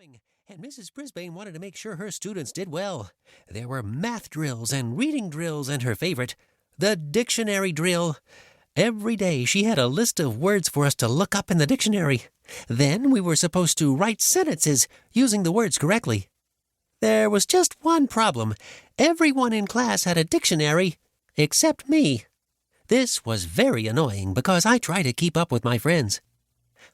spring, and Mrs. Brisbane wanted to make sure her students did well. There were math drills and reading drills and her favorite, the dictionary drill. Every day she had a list of words for us to look up in the dictionary. Then we were supposed to write sentences using the words correctly. There was just one problem. Everyone in class had a dictionary except me. This was very annoying because I tried to keep up with my friends.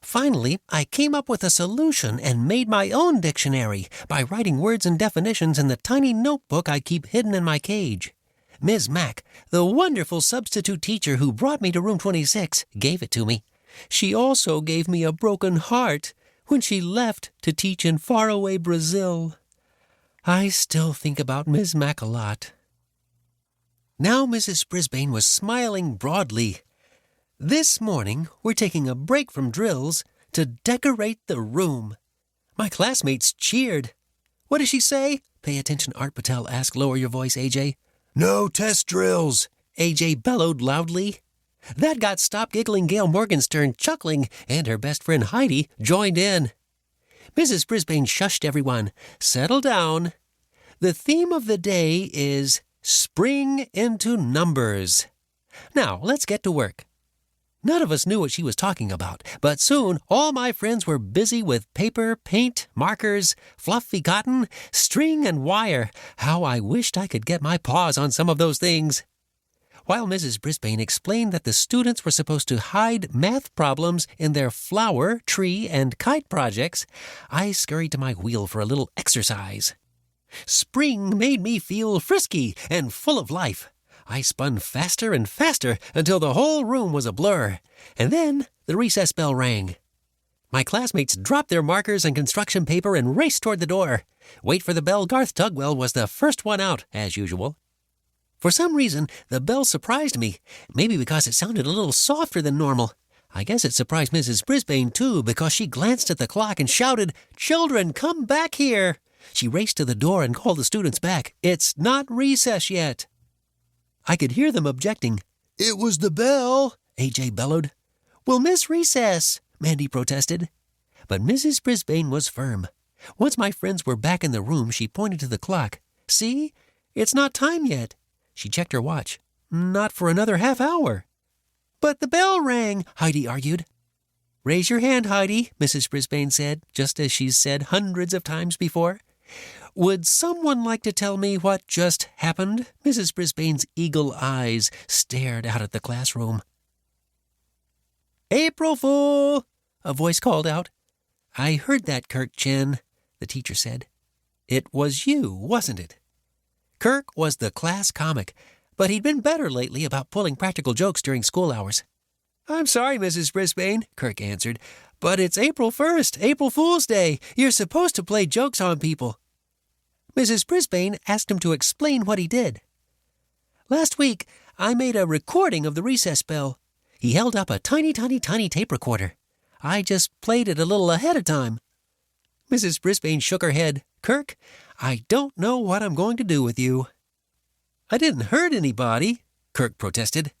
Finally, I came up with a solution and made my own dictionary by writing words and definitions in the tiny notebook I keep hidden in my cage. Ms. Mack, the wonderful substitute teacher who brought me to room 26, gave it to me. She also gave me a broken heart when she left to teach in faraway Brazil. I still think about Ms. Mack a lot. Now Mrs. Brisbane was smiling broadly. This morning, we're taking a break from drills to decorate the room. My classmates cheered. What does she say? Pay attention, Art Patel asked. Lower your voice, AJ. No test drills, AJ bellowed loudly. That got Stop Giggling Gail Morgenstern chuckling, and her best friend Heidi joined in. Mrs. Brisbane shushed everyone. Settle down. The theme of the day is Spring into Numbers. Now, let's get to work. None of us knew what she was talking about, but soon all my friends were busy with paper, paint, markers, fluffy cotton, string, and wire. How I wished I could get my paws on some of those things. While Mrs. Brisbane explained that the students were supposed to hide math problems in their flower, tree, and kite projects, I scurried to my wheel for a little exercise. Spring made me feel frisky and full of life. I spun faster and faster until the whole room was a blur, and then the recess bell rang. My classmates dropped their markers and construction paper and raced toward the door. Wait for the bell, Garth Tugwell was the first one out, as usual. For some reason, the bell surprised me, maybe because it sounded a little softer than normal. I guess it surprised Mrs. Brisbane, too, because she glanced at the clock and shouted, "Children, come back here!" She raced to the door and called the students back. It's not recess yet. I could hear them objecting. It was the bell, AJ bellowed. We'll miss recess, Mandy protested. But Mrs. Brisbane was firm. Once my friends were back in the room, she pointed to the clock. See? It's not time yet. She checked her watch. Not for another half hour. But the bell rang, Heidi argued. Raise your hand, Heidi, Mrs. Brisbane said, just as she's said hundreds of times before. Would someone like to tell me what just happened? Mrs. Brisbane's eagle eyes stared out at the classroom. April Fool! A voice called out. I heard that, Kirk Chen, the teacher said. It was you, wasn't it? Kirk was the class comic, but he'd been better lately about pulling practical jokes during school hours. I'm sorry, Mrs. Brisbane, Kirk answered, but it's April 1st, April Fool's Day. You're supposed to play jokes on people. Mrs. Brisbane asked him to explain what he did. Last week, I made a recording of the recess bell. He held up a tiny tape recorder. I just played it a little ahead of time. Mrs. Brisbane shook her head. Kirk, I don't know what I'm going to do with you. I didn't hurt anybody, Kirk protested.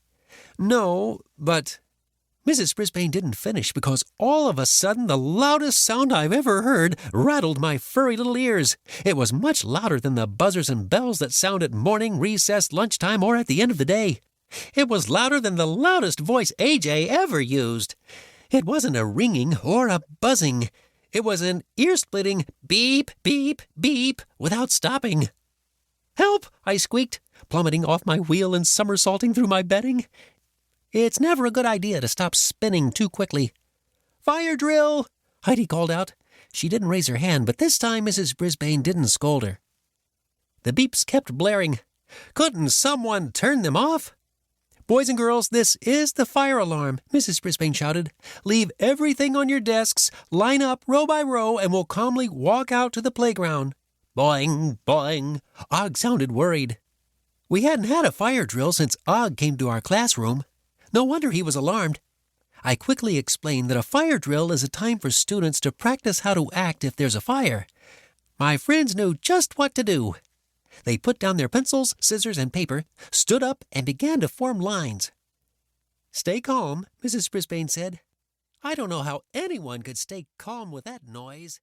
No, but... Mrs. Brisbane didn't finish because all of a sudden the loudest sound I've ever heard rattled my furry little ears. It was much louder than the buzzers and bells that sound at morning, recess, lunchtime, or at the end of the day. It was louder than the loudest voice AJ ever used. It wasn't a ringing or a buzzing. It was an ear-splitting beep, beep, beep without stopping. Help! I squeaked, plummeting off my wheel and somersaulting through my bedding. It's never a good idea to stop spinning too quickly. Fire drill! Heidi called out. She didn't raise her hand, but this time Mrs. Brisbane didn't scold her. The beeps kept blaring. Couldn't someone turn them off? Boys and girls, this is the fire alarm, Mrs. Brisbane shouted. Leave everything on your desks, line up row by row, and we'll calmly walk out to the playground. Boing, boing. Og sounded worried. We hadn't had a fire drill since Og came to our classroom. No wonder he was alarmed. I quickly explained that a fire drill is a time for students to practice how to act if there's a fire. My friends knew just what to do. They put down their pencils, scissors, and paper, stood up, and began to form lines. Stay calm, Mrs. Brisbane said. I don't know how anyone could stay calm with that noise.